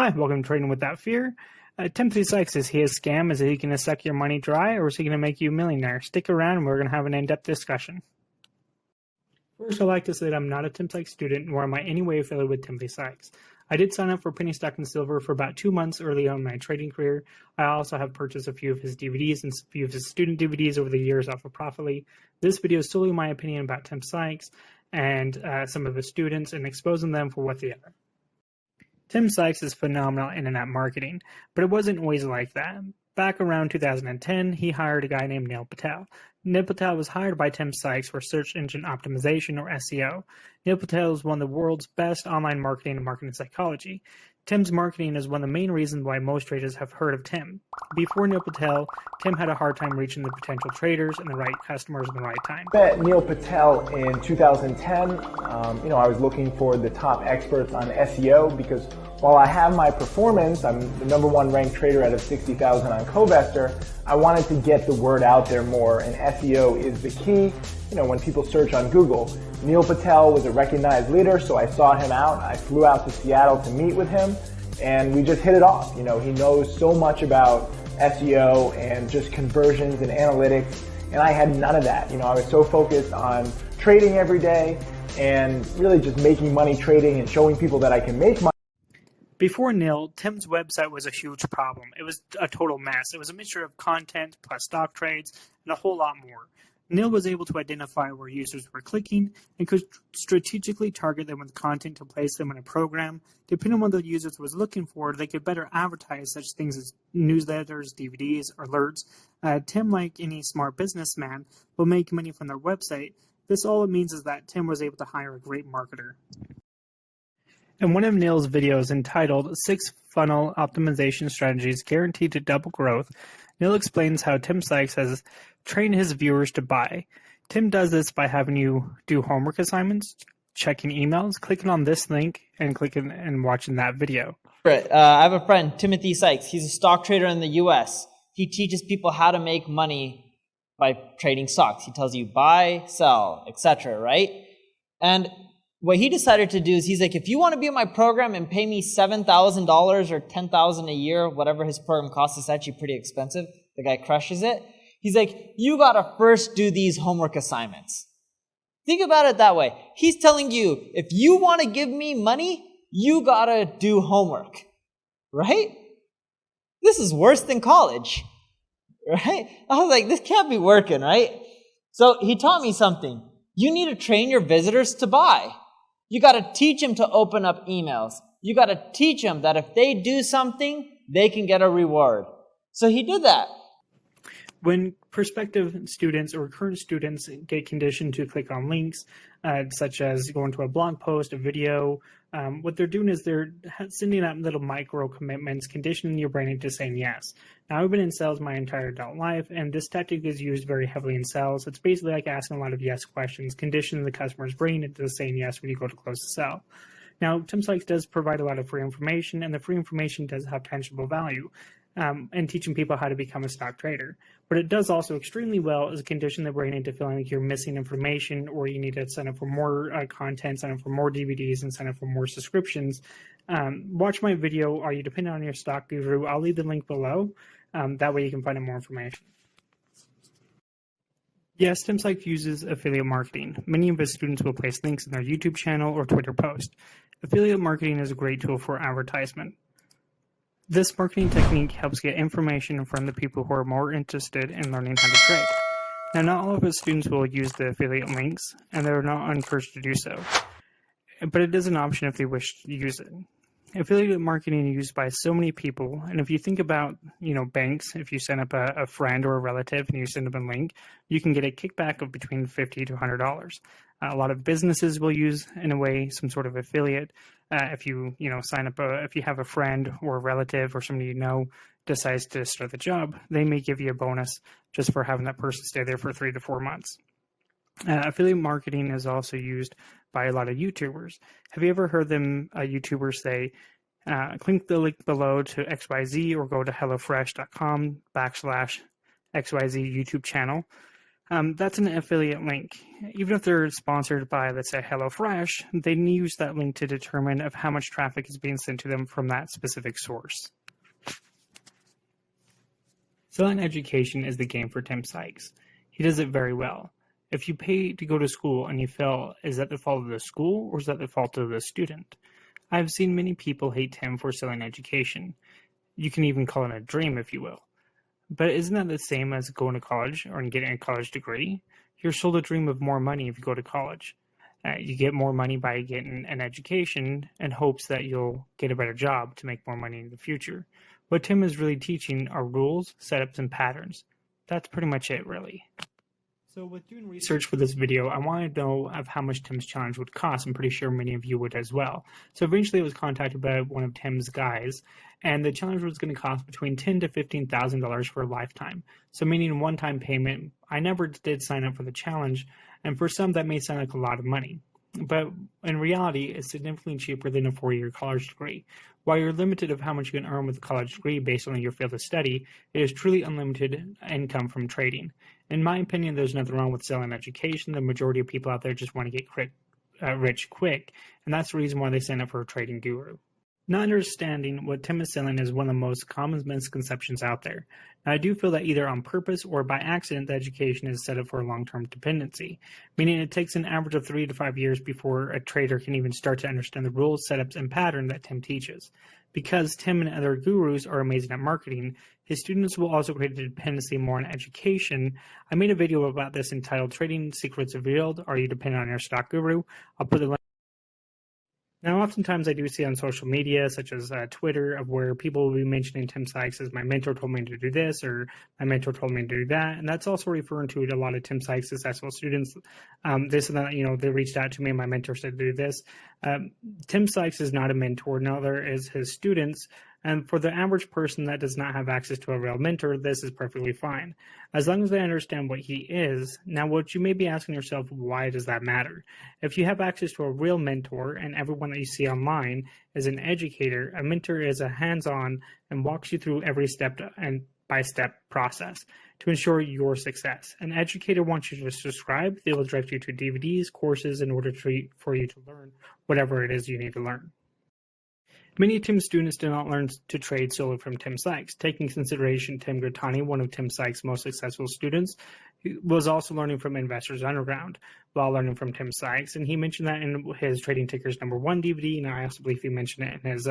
Hi, welcome to Trading Without Fear. Timothy Sykes, is he a scam? Is he going to suck your money dry, or is he going to make you a millionaire? Stick around and we're going to have an in-depth discussion. First, I'd like to say that I'm not a Tim Sykes student, nor am I any way affiliated with Timothy Sykes. I did sign up for Penny Stock and Silver for about 2 months early on in my trading career. I also have purchased a few of his DVDs and a few of his student DVDs over the years off of Profitly. This video is solely my opinion about Tim Sykes and some of his students and exposing them for what they are. Tim Sykes is phenomenal at internet marketing, but it wasn't always like that. Back around 2010, he hired a guy named Neil Patel. Neil Patel was hired by Tim Sykes for search engine optimization, or SEO. Neil Patel is one of the world's best online marketing and marketing psychology. Tim's marketing is one of the main reasons why most traders have heard of Tim. Before Neil Patel, Tim had a hard time reaching the potential traders and the right customers at the right time. I met Neil Patel in 2010. I was looking for the top experts on SEO because while I have my performance, I'm the #1 ranked trader out of 60,000 on Covestor, I wanted to get the word out there more, and SEO is the key. When people search on Google, Neil Patel was a recognized leader, so I sought him out. I flew out to Seattle to meet with him, and we just hit it off. He knows so much about SEO and just conversions and analytics, and I had none of that. I was so focused on trading every day and really just making money trading and showing people that I can make money. Before Neil, Tim's website was a huge problem. It was a total mess. It was a mixture of content plus stock trades and a whole lot more. Neil was able to identify where users were clicking and could strategically target them with content to place them in a program. Depending on what the users was looking for, they could better advertise such things as newsletters, DVDs, or alerts. Tim, like any smart businessman, will make money from their website. This all it means is that Tim was able to hire a great marketer. In one of Neil's videos entitled 6 Funnel Optimization Strategies Guaranteed to Double Growth, Neil explains how Tim Sykes has trained his viewers to buy. Tim does this by having you do homework assignments, checking emails, clicking on this link, and clicking and watching that video. I have a friend, Timothy Sykes. He's a stock trader in the US. He teaches people how to make money by trading stocks. He tells you buy, sell, etc., right? And what he decided to do is he's like, if you want to be in my program and pay me $7,000 or $10,000 a year, whatever his program costs, it's actually pretty expensive. The guy crushes it. He's like, you got to first do these homework assignments. Think about it that way. He's telling you, if you want to give me money, you got to do homework, right? This is worse than college, right? I was like, this can't be working, right? So he taught me something. You need to train your visitors to buy. You got to teach them to open up emails. You got to teach them that if they do something, they can get a reward. So he did that. When prospective students or current students get conditioned to click on links, such as going to a blog post, a video, what they're doing is they're sending out little micro commitments, conditioning your brain into saying yes. Now, I've been in sales my entire adult life, and this tactic is used very heavily in sales. It's basically like asking a lot of yes questions, conditioning the customer's brain into saying yes when you go to close the sale. Now, Tim Sykes does provide a lot of free information, and the free information does have tangible value. And teaching people how to become a stock trader. But it does also extremely well is condition the brain into feeling like you're missing information or you need to sign up for more content, sign up for more DVDs, and sign up for more subscriptions. Watch my video, Are You Dependent on Your Stock Guru? I'll leave the link below. That way you can find out more information. Yes, Tim Sykes uses affiliate marketing. Many of his students will place links in their YouTube channel or Twitter post. Affiliate marketing is a great tool for advertisement. This marketing technique helps get information in front of the people who are more interested in learning how to trade. Now, not all of his students will use the affiliate links, and they're not encouraged to do so. But it is an option if they wish to use it. Affiliate marketing is used by so many people, and if you think about, banks, if you send up a friend or a relative and you send them a link, you can get a kickback of between $50 to $100. A lot of businesses will use, in a way, some sort of affiliate. If you sign up, if you have a friend or a relative or somebody decides to start the job, they may give you a bonus just for having that person stay there for 3 to 4 months. Affiliate marketing is also used by a lot of YouTubers. Have you ever heard YouTubers say, click the link below to XYZ or go to HelloFresh.com/XYZ YouTube channel? That's an affiliate link. Even if they're sponsored by, let's say, HelloFresh, they use that link to determine of how much traffic is being sent to them from that specific source. Selling education is the game for Tim Sykes. He does it very well. If you pay to go to school and you fail, is that the fault of the school or is that the fault of the student? I've seen many people hate Tim for selling education. You can even call it a dream, if you will. But isn't that the same as going to college or getting a college degree? You're sold a dream of more money if you go to college. You get more money by getting an education in hopes that you'll get a better job to make more money in the future. What Tim is really teaching are rules, setups, and patterns. That's pretty much it, really. So with doing research for this video, I wanted to know of how much Tim's challenge would cost. I'm pretty sure many of you would as well. So eventually I was contacted by one of Tim's guys, and the challenge was going to cost between $10,000 to $15,000 for a lifetime. So meaning a one-time payment. I never did sign up for the challenge, and for some that may sound like a lot of money. But in reality, it's significantly cheaper than a 4-year college degree. While you're limited of how much you can earn with a college degree based on your field of study, it is truly unlimited income from trading. In my opinion, there's nothing wrong with selling education. The majority of people out there just want to get rich quick, and that's the reason why they sign up for a trading guru. Not understanding what Tim is selling is one of the most common misconceptions out there. Now, I do feel that either on purpose or by accident, the education is set up for a long-term dependency, meaning it takes an average of 3 to 5 years before a trader can even start to understand the rules, setups, and pattern that Tim teaches. Because Tim and other gurus are amazing at marketing, his students will also create a dependency more on education. I made a video about this entitled Trading Secrets Revealed. Are you dependent on your stock guru? I'll put the link. Now, oftentimes I do see on social media, such as Twitter, of where people will be mentioning Tim Sykes as my mentor told me to do this, or my mentor told me to do that. And that's also referring to a lot of Tim Sykes successful students. This and that, they reached out to me and my mentor said to do this. Tim Sykes is not a mentor, neither is his students. And for the average person that does not have access to a real mentor, this is perfectly fine. As long as they understand what he is. Now, what you may be asking yourself, why does that matter? If you have access to a real mentor and everyone that you see online is an educator, a mentor is a hands-on and walks you through every step and by-step process to ensure your success. An educator wants you to subscribe. They will direct you to DVDs, courses in order for you to learn whatever it is you need to learn. Many of Tim's students did not learn to trade solely from Tim Sykes. Taking consideration Tim Grittani, one of Tim Sykes' most successful students, was also learning from Investors Underground while learning from Tim Sykes. And he mentioned that in his Trading Tickers #1 DVD, and I also believe he mentioned it in his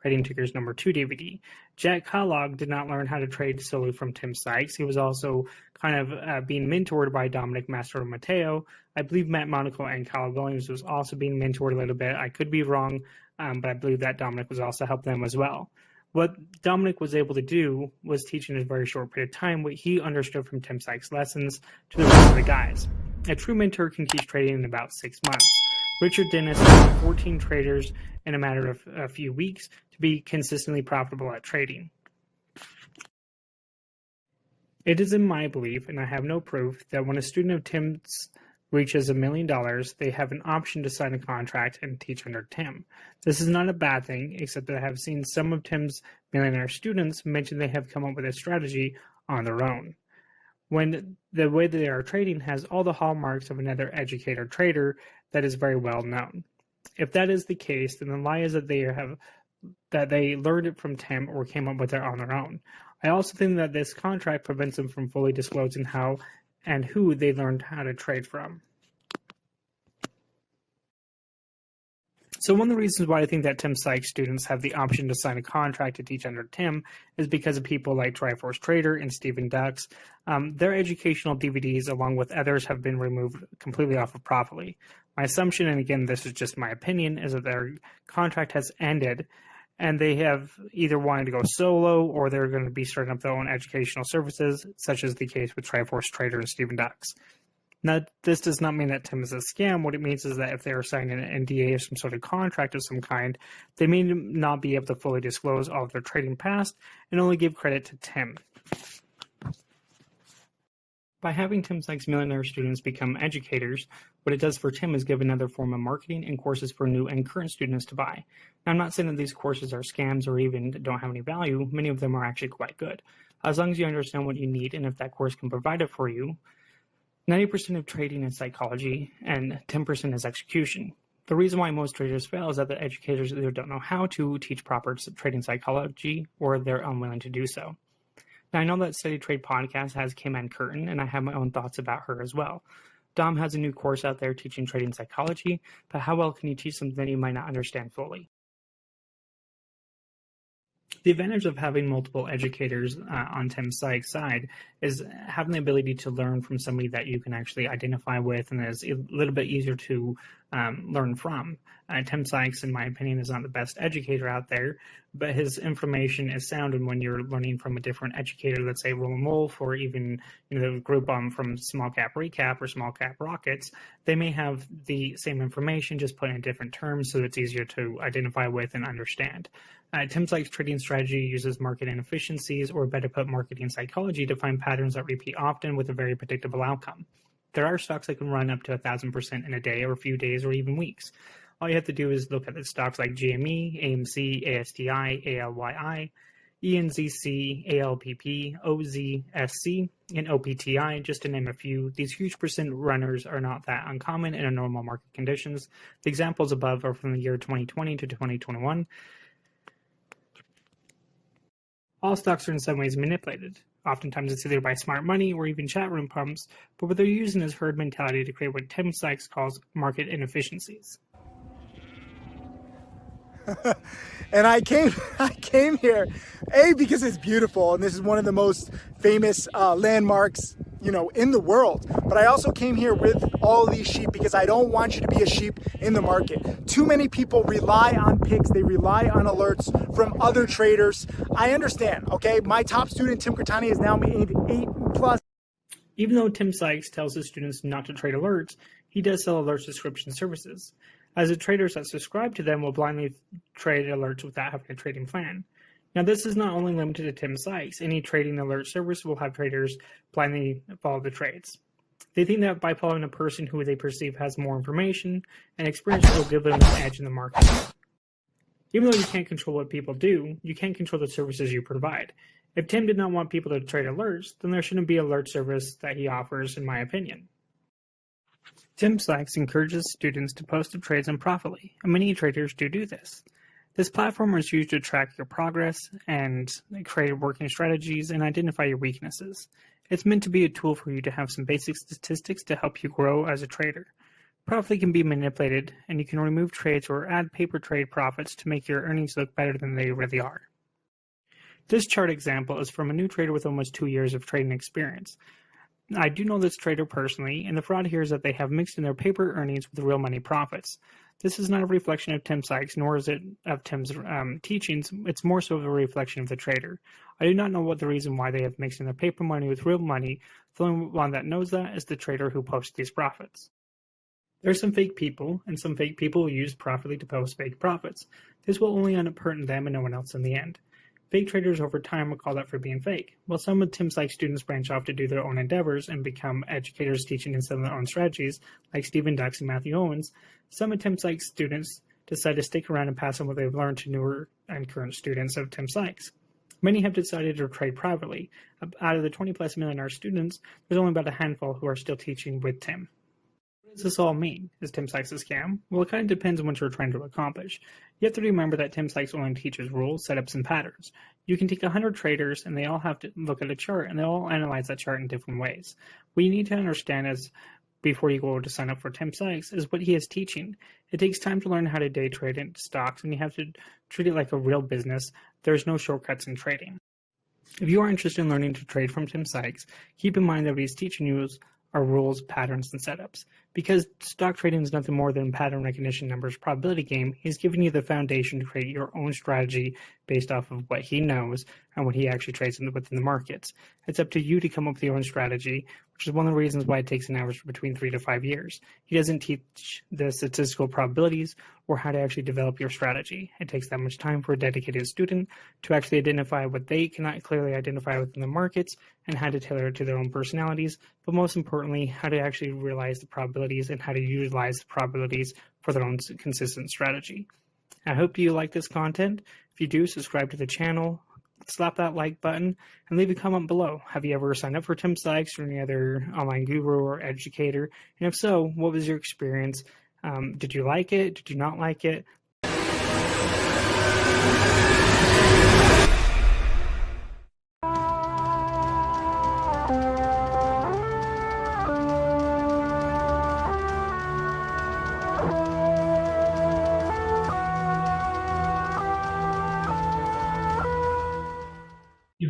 Trading Tickers #2 DVD. Jack Kellogg did not learn how to trade solely from Tim Sykes. He was also kind of being mentored by Dominic Mastro Mateo. I believe Matt Monaco and Kyle Williams was also being mentored a little bit. I could be wrong, but I believe that Dominic was also helping them as well. What Dominic was able to do was teach in a very short period of time what he understood from Tim Sykes' lessons to the rest of the guys. A true mentor can teach trading in about 6 months. Richard Dennis had 14 traders in a matter of a few weeks to be consistently profitable at trading. It is in my belief, and I have no proof, that when a student of Tim's reaches $1 million, they have an option to sign a contract and teach under Tim. This is not a bad thing, except that I have seen some of Tim's Millionaire students mention they have come up with a strategy on their own, when the way they are trading has all the hallmarks of another educator trader that is very well known. If that is the case, then the lie is that they learned it from Tim or came up with it on their own. I also think that this contract prevents them from fully disclosing how and who they learned how to trade from. So one of the reasons why I think that Tim Sykes students have the option to sign a contract to teach under Tim is because of people like Triforce Trader and Stephen Dux. Their educational DVDs, along with others, have been removed completely off of Profitly. My assumption, and again, this is just my opinion, is that their contract has ended and they have either wanted to go solo or they're going to be starting up their own educational services, such as the case with Triforce Trader and Stephen Dux. Now, this does not mean that Tim is a scam. What it means is that if they are signing an NDA or some sort of contract of some kind, they may not be able to fully disclose all of their trading past and only give credit to Tim. By having Tim Sykes' Millionaire students become educators, what it does for Tim is give another form of marketing and courses for new and current students to buy. Now, I'm not saying that these courses are scams or even don't have any value. Many of them are actually quite good. As long as you understand what you need and if that course can provide it for you, 90% of trading is psychology and 10% is execution. The reason why most traders fail is that the educators either don't know how to teach proper trading psychology or they're unwilling to do so. Now, I know that Steady Trade podcast has Kim Curtin, and I have my own thoughts about her as well. Dom has a new course out there teaching trading psychology, but how well can you teach something that you might not understand fully? The advantage of having multiple educators on Tim Sykes' side is having the ability to learn from somebody that you can actually identify with and is a little bit easier to learn from. Tim Sykes, in my opinion, is not the best educator out there, but his information is sound. And when you're learning from a different educator, let's say Roland Wolf or even the group from Small Cap Recap or Small Cap Rockets, they may have the same information, just put in different terms so it's easier to identify with and understand. Tim Sykes' trading strategy uses market inefficiencies, or better put, marketing psychology, to find patterns that repeat often with a very predictable outcome. There are stocks that can run up to 1,000% in a day or a few days or even weeks. All you have to do is look at the stocks like GME, AMC, ASTI, ALYI, ENZC, ALPP, OZSC, and OPTI, just to name a few. These huge percent runners are not that uncommon in normal market conditions. The examples above are from the year 2020 to 2021. All stocks are in some ways manipulated. Oftentimes it's either by smart money or even chat room pumps, but what they're using is herd mentality to create what Tim Sykes calls market inefficiencies. And I came here, because it's beautiful, and this is one of the most famous landmarks, in the world. But I also came here with all these sheep because I don't want you to be a sheep in the market. Too many people rely on picks. They rely on alerts from other traders. I understand, okay? My top student, Tim Kurtani, has now made 8+. Even though Tim Sykes tells his students not to trade alerts, he does sell alert subscription services, as the traders that subscribe to them will blindly trade alerts without having a trading plan. Now, this is not only limited to Tim Sykes. Any trading alert service will have traders blindly follow the trades. They think that by following a person who they perceive has more information and experience will give them an edge in the market. Even though you can't control what people do, you can control the services you provide. If Tim did not want people to trade alerts, then there shouldn't be an alert service that he offers, in my opinion. Tim Sykes encourages students to post their trades on Profitly, and many traders do this. This platform is used to track your progress and create working strategies and identify your weaknesses. It's meant to be a tool for you to have some basic statistics to help you grow as a trader. Profitly can be manipulated, and you can remove trades or add paper trade profits to make your earnings look better than they really are. This chart example is from a new trader with almost 2 years of trading experience. I do know this trader personally, and the fraud here is that they have mixed in their paper earnings with real money profits. This is not a reflection of Tim Sykes, nor is it of Tim's teachings. It's more so of a reflection of the trader. I do not know what the reason why they have mixed in their paper money with real money. The only one that knows that is the trader who posts these profits. There are some fake people, and some fake people will use Profitly to post fake profits. This will only end up hurting them and no one else in the end. Fake traders over time will call that for being fake. While some of Tim Sykes' students branch off to do their own endeavors and become educators teaching and selling their own strategies, like Stephen Ducks and Matthew Owens, some of Tim Sykes' students decide to stick around and pass on what they've learned to newer and current students of Tim Sykes. Many have decided to trade privately. Out of the 20+ Millionaire students, there's only about a handful who are still teaching with Tim. What does this all mean? Is Tim Sykes a scam? Well, it kind of depends on what you're trying to accomplish. You have to remember that Tim Sykes only teaches rules, setups, and patterns. You can take 100 traders, and they all have to look at a chart, and they all analyze that chart in different ways. What you need to understand is, before you go to sign up for Tim Sykes, is what he is teaching. It takes time to learn how to day trade in stocks, and you have to treat it like a real business. There's no shortcuts in trading. If you are interested in learning to trade from Tim Sykes, keep in mind that what he's teaching you are rules, patterns, and setups. Because stock trading is nothing more than pattern recognition numbers probability game, he's giving you the foundation to create your own strategy based off of what he knows and what he actually trades within the markets. It's up to you to come up with your own strategy, which is one of the reasons why it takes an average between 3 to 5 years. He doesn't teach the statistical probabilities or how to actually develop your strategy. It takes that much time for a dedicated student to actually identify what they cannot clearly identify within the markets and how to tailor it to their own personalities, but most importantly, how to actually realize the probabilities and how to utilize the probabilities for their own consistent strategy. I hope you like this content. If you do, subscribe to the channel, slap that like button and leave a comment below. Have you ever signed up for Tim Sykes or any other online guru or educator? And if so, what was your experience? Did you like it? Did you not like it?